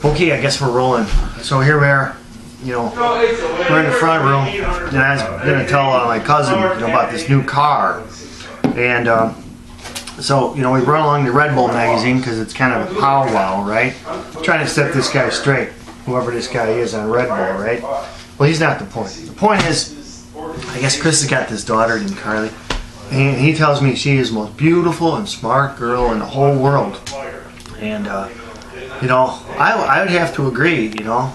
Okay, I guess we're rolling. So here we are, you know, we're in the front room, and I was going to tell my cousin, you know, about this new car. And so, you know, we run along the Red Bull magazine because it's kind of a powwow, right? Trying to set this guy straight, whoever this guy is on Red Bull, right? Well, he's not the point. The point is, I guess Chris has got this daughter named Carly, and he tells me she is the most beautiful and smart girl in the whole world. And, you know, I would have to agree, you know.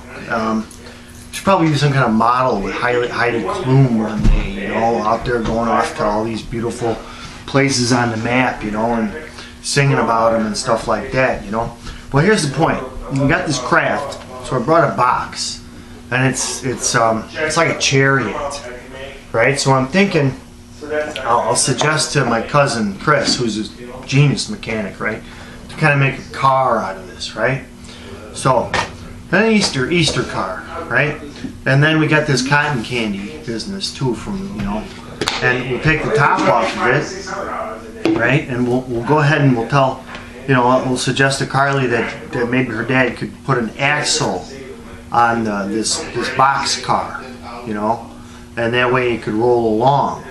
She'd probably be some kind of model with Heidi Klum one day, you know, out there going off to all these beautiful places on the map, you know, and singing about them and stuff like that, you know. Well, here's the point. We got this craft, so I brought a box, and it's like a Chariot, right? So I'm thinking I'll suggest to my cousin Chris, who's a genius mechanic, right, to kind of make a car out of this, right? So an Easter car, right? And then we got this cotton candy business too, from, you know, and we'll take the top off of it, right? And we'll go ahead and we'll tell, you know, we'll suggest to Carly that maybe her dad could put an axle on this box car, you know, and that way it could roll along,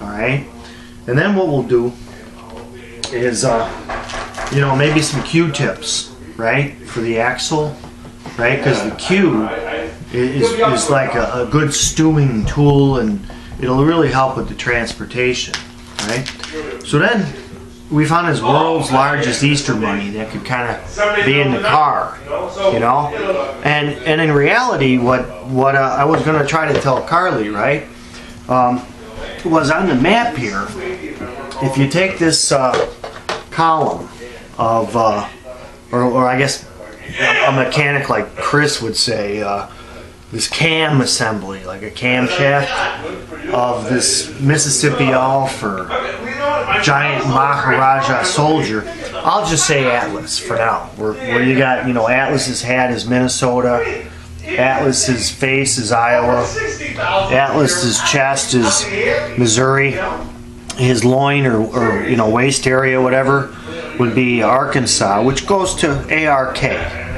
all right? And then what we'll do is, you know, maybe some Q-tips, right, for the axle, right? Because the Q is like a good stewing tool, and it'll really help with the transportation, right? So then we found this world's largest Easter bunny that could kind of be in the car, you know? And in reality, what I was going to try to tell Carly, right, was on the map here, if you take this column of, or I guess a mechanic like Chris would say, this cam assembly, like a camshaft of this Mississippi Elf or giant Maharaja soldier. I'll just say Atlas for now. Where you got, you know, Atlas's hat is Minnesota, Atlas's face is Iowa, Atlas's chest is Missouri, his loin or you know, waist area, whatever, would be Arkansas, which goes to ARK,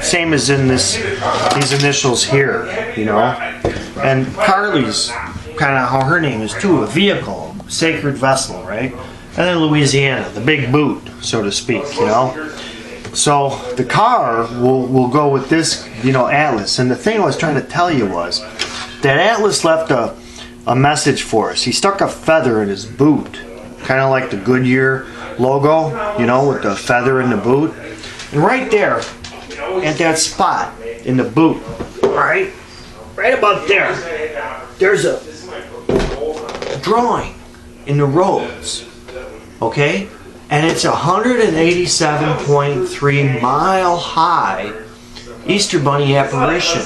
same as in these initials here, you know. And Carly's kind of how her name is too, a vehicle, sacred vessel, right? And then Louisiana, the big boot, so to speak, you know. So the car will go with this, you know, Atlas. And the thing I was trying to tell you was that Atlas left a message for us. He stuck a feather in his boot, kind of like the Goodyear logo, you know, with the feather in the boot. And right there, at that spot in the boot, right about there, there's a drawing in the roads, okay? And it's a 187.3 mile high Easter Bunny apparition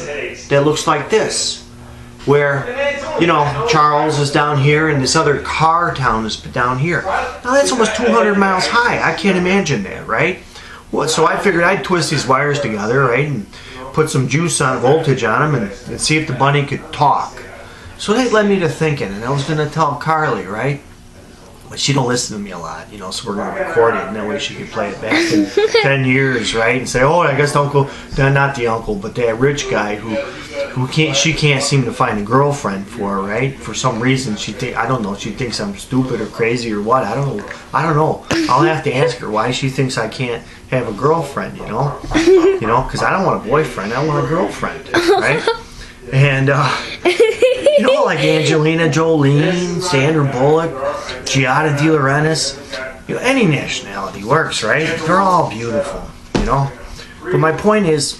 that looks like this, where, you know, Charles is down here and this other car town is down here. Now that's almost 200 miles high. I can't imagine that, right? Well, so I figured I'd twist these wires together, right, and put some juice on, voltage on them, and see if the bunny could talk. So that led me to thinking, and I was going to tell Carly, right? But she don't listen to me a lot, you know, so we're going to record it, and that way she can play it back in 10 years, right? And say, oh, I guess not the uncle, but that rich guy she can't seem to find a girlfriend for, right? For some reason, I don't know, she thinks I'm stupid or crazy or what. I don't know. I'll have to ask her why she thinks I can't have a girlfriend, you know? You know, because I don't want a boyfriend, I want a girlfriend, right? And, you know, like Angelina Jolie, Sandra Bullock, Giada De Laurentiis, you know, any nationality works, right? They're all beautiful, you know? But my point is,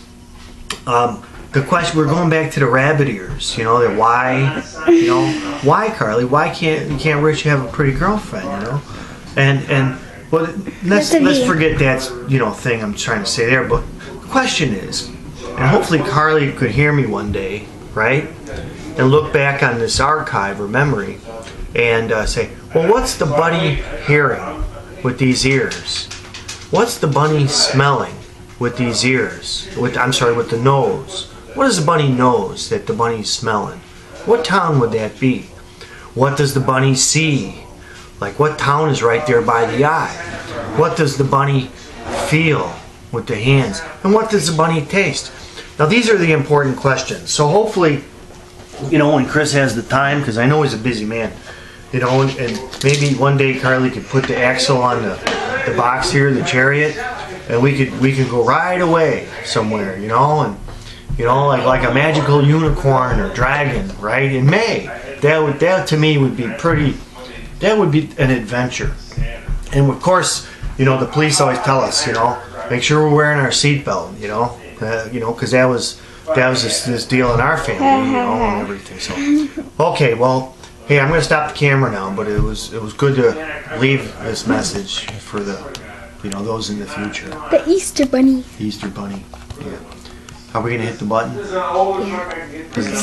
the question, we're going back to the rabbit ears, you know, that why, you know, why, Carly, why can't Rich have a pretty girlfriend, you know? And well, let's forget that, you know, thing I'm trying to say there, but the question is, and hopefully Carly could hear me one day, right, and look back on this archive or memory and say, well, what's the bunny hearing with these ears? What's the bunny smelling with these ears? With the nose. What does the bunny nose that the bunny's smelling? What town would that be? What does the bunny see? Like, what town is right there by the eye? What does the bunny feel with the hands? And what does the bunny taste? Now these are the important questions. So hopefully, you know, when Chris has the time, because I know he's a busy man, you know, and maybe one day Carly could put the axle on the box here, the Chariot, and we could go right away somewhere, you know, and you know, like a magical unicorn or dragon, right? In May, that to me would be pretty. That would be an adventure. And of course, you know, the police always tell us, you know, make sure we're wearing our seatbelt, you know, because that was this deal in our family, you know, and everything. So, okay, well, hey, I'm gonna stop the camera now, but it was good to leave this message for the, you know, those in the future. The Easter Bunny. Easter Bunny. Yeah. Are we gonna hit the button? Yeah.